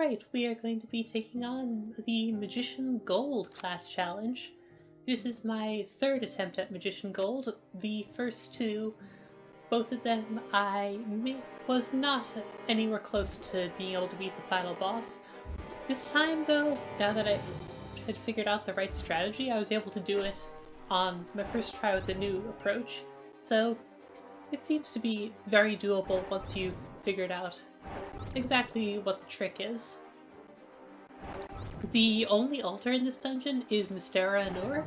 Alright, we are going to be taking on the Magician Gold class challenge. This is my third attempt at Magician Gold. The first two, both of them, I was not anywhere close to being able to beat the final boss. This time, though, now that I had figured out the right strategy, I was able to do it on my first try with the new approach. So it seems to be very doable once you've figured out exactly what the trick is. The only altar in this dungeon is Mystera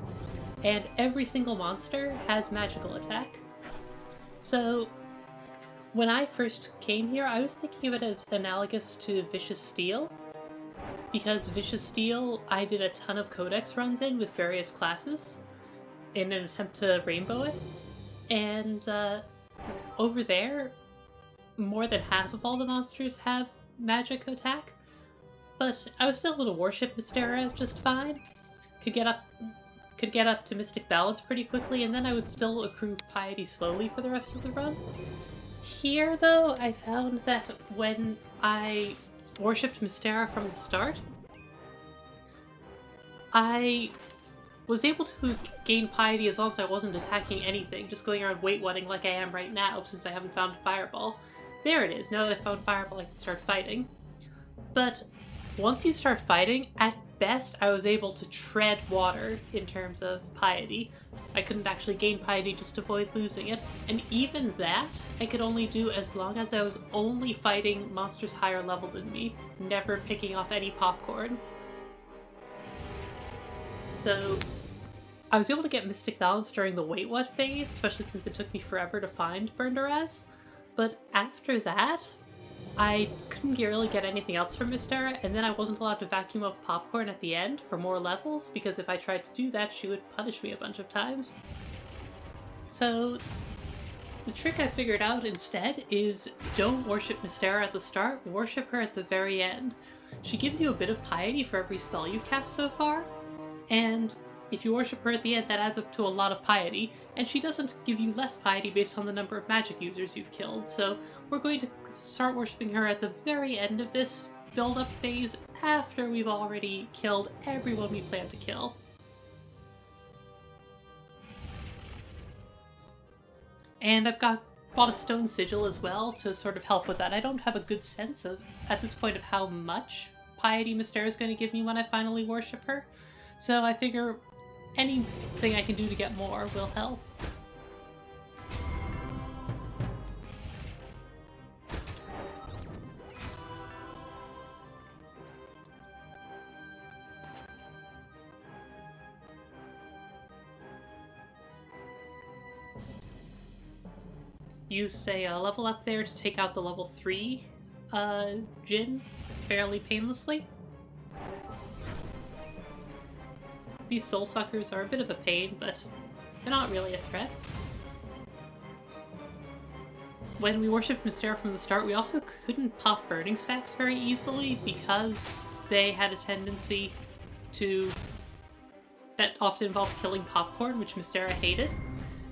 and every single monster has magical attack. So when I first came here, I was thinking of it as analogous to Vicious Steel, because Vicious Steel I did a ton of codex runs in with various classes in an attempt to rainbow it, and over there more than half of all the monsters have magic attack, but I was still able to worship Mystera just fine. Could get up to Mystic Balance pretty quickly, and then I would still accrue piety slowly for the rest of the run. Here, though, I found that when I worshipped Mystera from the start, I was able to gain piety as long as I wasn't attacking anything, just going around wait-wetting like I am right now since I haven't found Fireball. There it is, now that I found Fireball I can start fighting. But once you start fighting, at best I was able to tread water in terms of piety. I couldn't actually gain piety just to avoid losing it, and even that I could only do as long as I was only fighting monsters higher level than me, never picking off any popcorn. So I was able to get Mystic Balance during the wait-what phase, especially since it took me forever to find Burnderaz. But after that, I couldn't really get anything else from Mystera, and then I wasn't allowed to vacuum up popcorn at the end for more levels, because if I tried to do that, she would punish me a bunch of times. So the trick I figured out instead is don't worship Mystera at the start, worship her at the very end. She gives you a bit of piety for every spell you've cast so far, and if you worship her at the end, that adds up to a lot of piety, and she doesn't give you less piety based on the number of magic users you've killed, so we're going to start worshipping her at the very end of this build-up phase, after we've already killed everyone we plan to kill. And I've bought a stone sigil as well to sort of help with that. I don't have a good sense of, at this point, of how much piety Mystera is going to give me when I finally worship her, so I figure anything I can do to get more will help. Used a level up there to take out the level 3 Djinn fairly painlessly. These soul suckers are a bit of a pain, but they're not really a threat. When we worshipped Mystera from the start, we also couldn't pop burning stacks very easily because they had a tendency that often involved killing popcorn, which Mystera hated.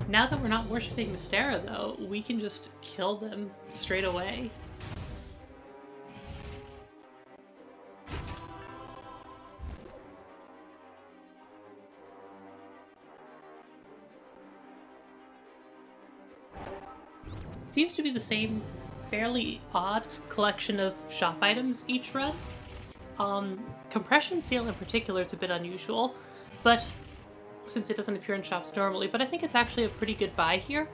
Now that we're not worshipping Mystera, though, we can just kill them straight away. Seems to be the same fairly odd collection of shop items each run. Compression Seal in particular is a bit unusual, but since it doesn't appear in shops normally, but I think it's actually a pretty good buy here.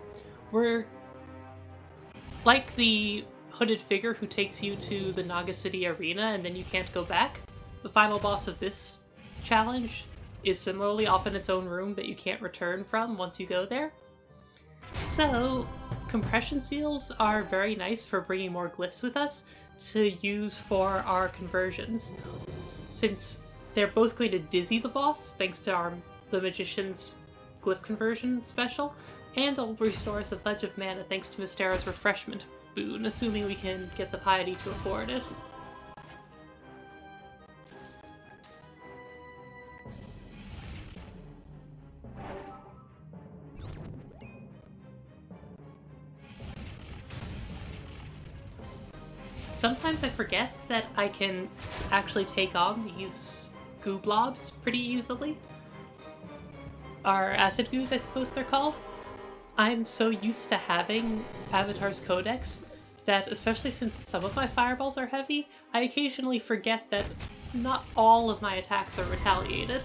We're like the hooded figure who takes you to the Naga City arena and then you can't go back. The final boss of this challenge is similarly off in its own room that you can't return from once you go there. So compression seals are very nice for bringing more glyphs with us to use for our conversions, since they're both going to dizzy the boss thanks to the Magician's glyph conversion special, and they'll restore us a bunch of mana thanks to Mystera's refreshment boon, assuming we can get the piety to afford it. sometimes I forget that I can actually take on these goo blobs pretty easily. Or acid goos, I suppose they're called. I'm so used to having Avatar's Codex that, especially since some of my fireballs are heavy, I occasionally forget that not all of my attacks are retaliated.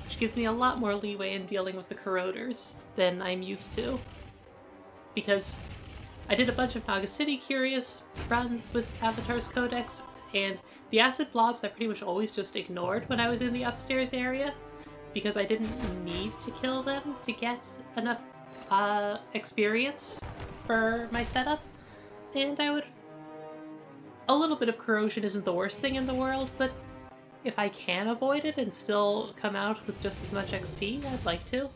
Which gives me a lot more leeway in dealing with the corroders than I'm used to. Because I did a bunch of Naga City Curious runs with Avatar's Codex, and the acid blobs I pretty much always just ignored when I was in the upstairs area, because I didn't need to kill them to get enough experience for my setup. And a little bit of corrosion isn't the worst thing in the world, but if I can avoid it and still come out with just as much XP, I'd like to.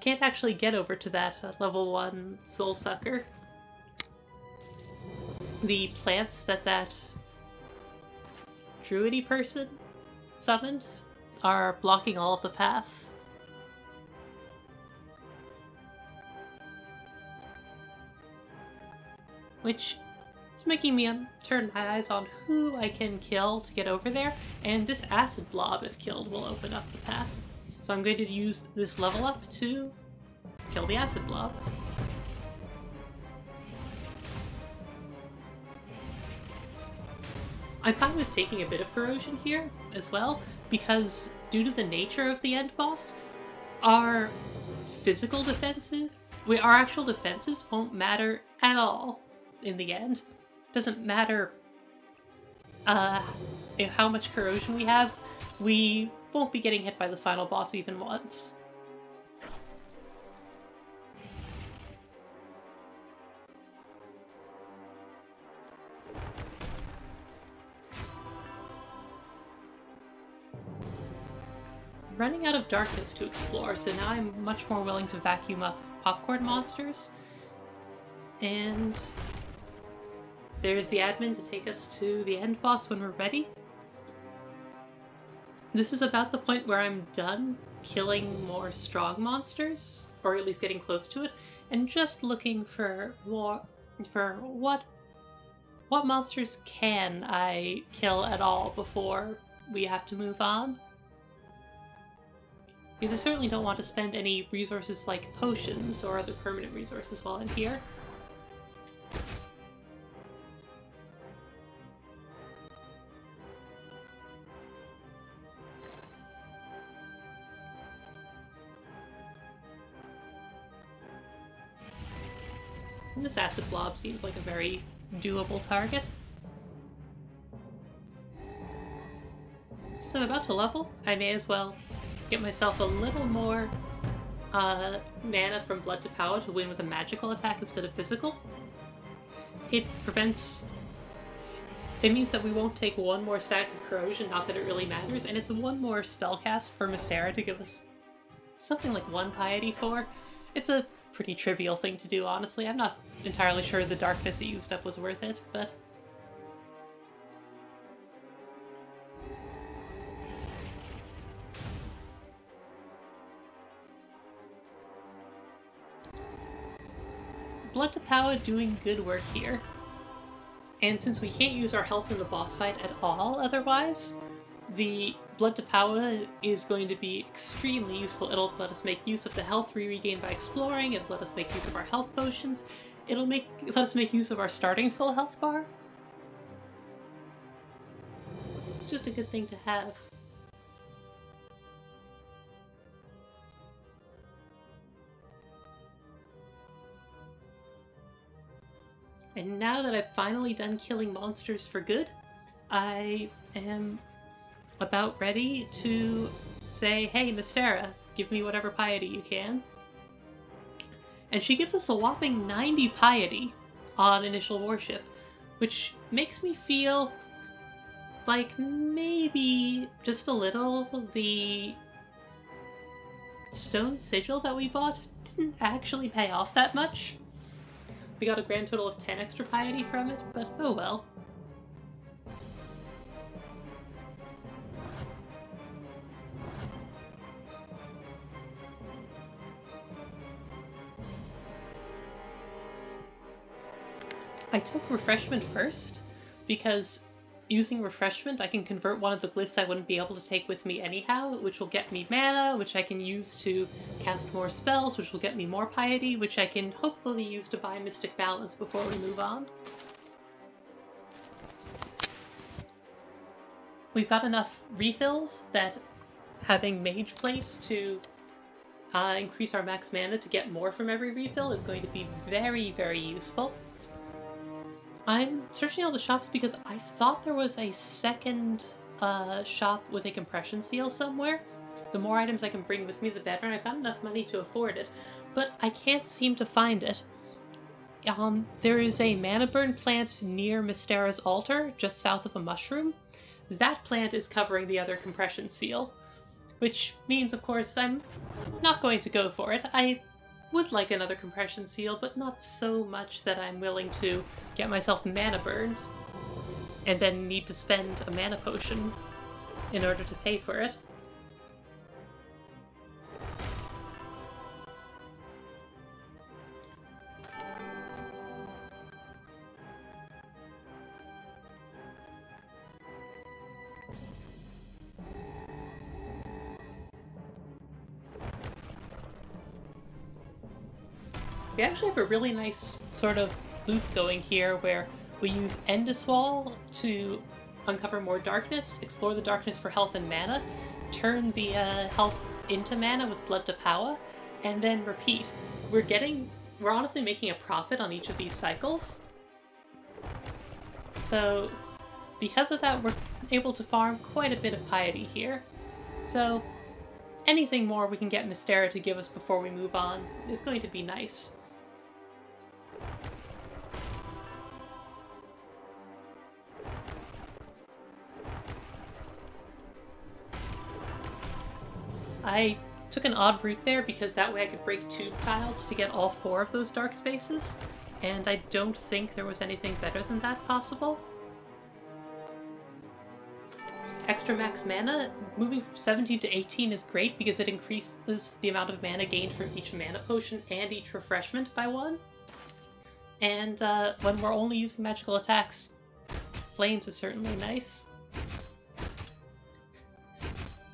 Can't actually get over to that level 1 Soul Sucker. The plants that druidy person summoned are blocking all of the paths. Which is making me turn my eyes on who I can kill to get over there, and this acid blob, if killed, will open up the path. So I'm going to use this level up to kill the acid blob. I'm fine with taking a bit of corrosion here as well, because due to the nature of the end boss, our physical defenses, our actual defenses won't matter at all in the end. It doesn't matter how much corrosion we have, we won't be getting hit by the final boss even once. Running out of darkness to explore, so now I'm much more willing to vacuum up popcorn monsters. And there's the admin to take us to the end boss when we're ready. This is about the point where I'm done killing more strong monsters, or at least getting close to it, and just looking for what monsters can I kill at all before we have to move on. Because I certainly don't want to spend any resources like potions or other permanent resources while I'm here. And this acid blob seems like a very doable target. So I'm about to level. I may as well get myself a little more mana from Blood to Power to win with a magical attack instead of physical. It means that we won't take one more stack of corrosion, not that it really matters, and it's one more spellcast for Mystera to give us something like 1 piety for. It's a pretty trivial thing to do, honestly. I'm not entirely sure the darkness it used up was worth it, but Blood to Power doing good work here. And since we can't use our health in the boss fight at all otherwise, the Blood to Power is going to be extremely useful. It'll let us make use of the health we regain by exploring, it'll let us make use of our health potions, it'll let us make use of our starting full health bar. It's just a good thing to have. And now that I've finally done killing monsters for good, I am about ready to say, hey, Mystera, give me whatever piety you can. And she gives us a whopping 90 piety on initial worship, which makes me feel like maybe just a little the stone sigil that we bought didn't actually pay off that much. We got a grand total of 10 extra piety from it, but oh well. I took Refreshment first, because using Refreshment I can convert one of the glyphs I wouldn't be able to take with me anyhow, which will get me mana, which I can use to cast more spells, which will get me more piety, which I can hopefully use to buy Mystic Balance before we move on. We've got enough refills that having Mage Plate to increase our max mana to get more from every refill is going to be very, very useful. I'm searching all the shops because I thought there was a second shop with a compression seal somewhere. The more items I can bring with me, the better, and I've got enough money to afford it, but I can't seem to find it. There is a mana burn plant near Mystera's altar, just south of a mushroom. That plant is covering the other compression seal, which means, of course, I'm not going to go for it. I would like another compression seal, but not so much that I'm willing to get myself mana burned and then need to spend a mana potion in order to pay for it. We actually have a really nice sort of loop going here where we use Endoswall to uncover more darkness, explore the darkness for health and mana, turn the health into mana with Blood to Power, and then repeat. We're honestly making a profit on each of these cycles. So because of that, we're able to farm quite a bit of piety here. So anything more we can get Mystera to give us before we move on is going to be nice. I took an odd route there because that way I could break tube tiles to get all 4 of those dark spaces, and I don't think there was anything better than that possible. Extra max mana, moving from 17 to 18 is great because it increases the amount of mana gained from each mana potion and each refreshment by 1. And when we're only using magical attacks, Flames is certainly nice.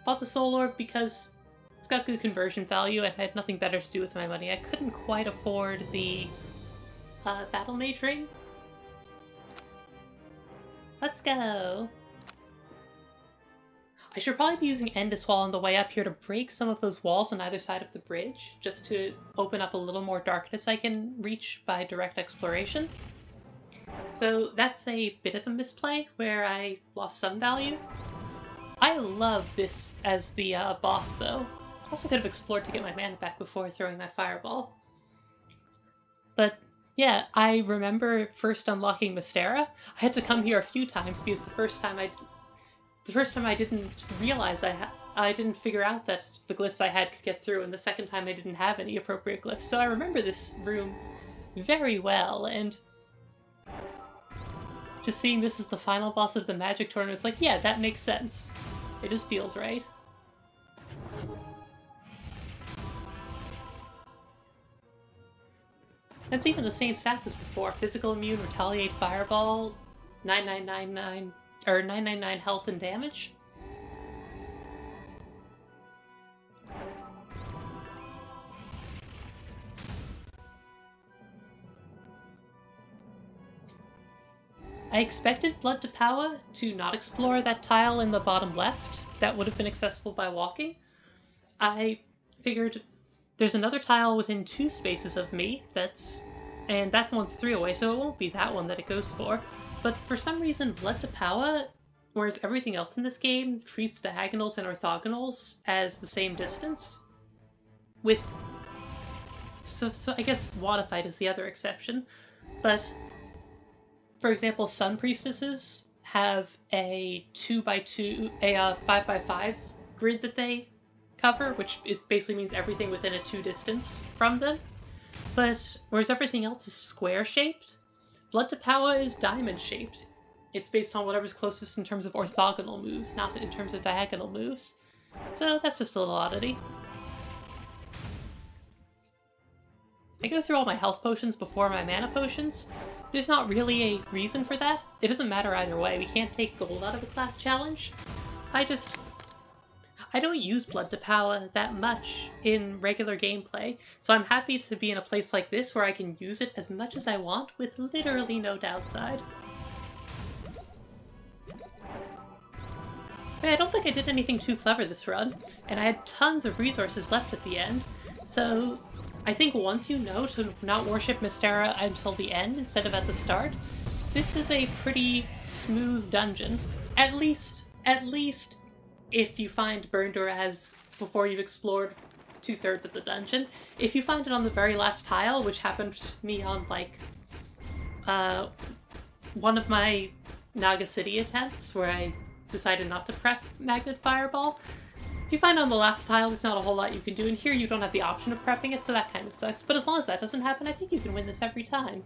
Bought the Soul Orb because it's got good conversion value and I had nothing better to do with my money. I couldn't quite afford the Battle Mage Ring. Let's go! I should probably be using Endoswall on the way up here to break some of those walls on either side of the bridge, just to open up a little more darkness I can reach by direct exploration. So that's a bit of a misplay, where I lost some value. I love this as the boss, though. Also could have explored to get my mana back before throwing that fireball. But yeah, I remember first unlocking Mystera. I had to come here a few times because the first time I didn't realize I didn't figure out that the glyphs I had could get through, and the second time I didn't have any appropriate glyphs. So I remember this room very well, and just seeing this as the final boss of the Magic Tournament, it's like, yeah, that makes sense. It just feels right. That's even the same stats as before. Physical Immune, Retaliate, Fireball, 9999, or 999 health and damage. I expected Blood to Power to not explore that tile in the bottom left. That would have been accessible by walking. I figured there's another tile within 2 spaces of me, and that one's 3 away, so it won't be that one that it goes for. But for some reason, Blood to Power, whereas everything else in this game treats diagonals and orthogonals as the same distance, so I guess Wadified is the other exception, but for example, Sun Priestesses have a 2x2, a 5x5 grid that they cover, which basically means everything within a 2 distance from them. But whereas everything else is square-shaped, Blood to Power is diamond-shaped. It's based on whatever's closest in terms of orthogonal moves, not in terms of diagonal moves. So that's just a little oddity. I go through all my health potions before my mana potions. There's not really a reason for that. It doesn't matter either way. We can't take gold out of a class challenge. I don't use Blood to Power that much in regular gameplay, so I'm happy to be in a place like this where I can use it as much as I want with literally no downside. But I don't think I did anything too clever this run, and I had tons of resources left at the end, so I think once you know to not worship Mystera until the end instead of at the start, this is a pretty smooth dungeon. At least if you find Burned Oraz before you've explored 2/3 of the dungeon. If you find it on the very last tile, which happened to me on, like, one of my Naga City attempts, where I decided not to prep Magnet Fireball, if you find it on the last tile, there's not a whole lot you can do, and here you don't have the option of prepping it, so that kind of sucks. But as long as that doesn't happen, I think you can win this every time.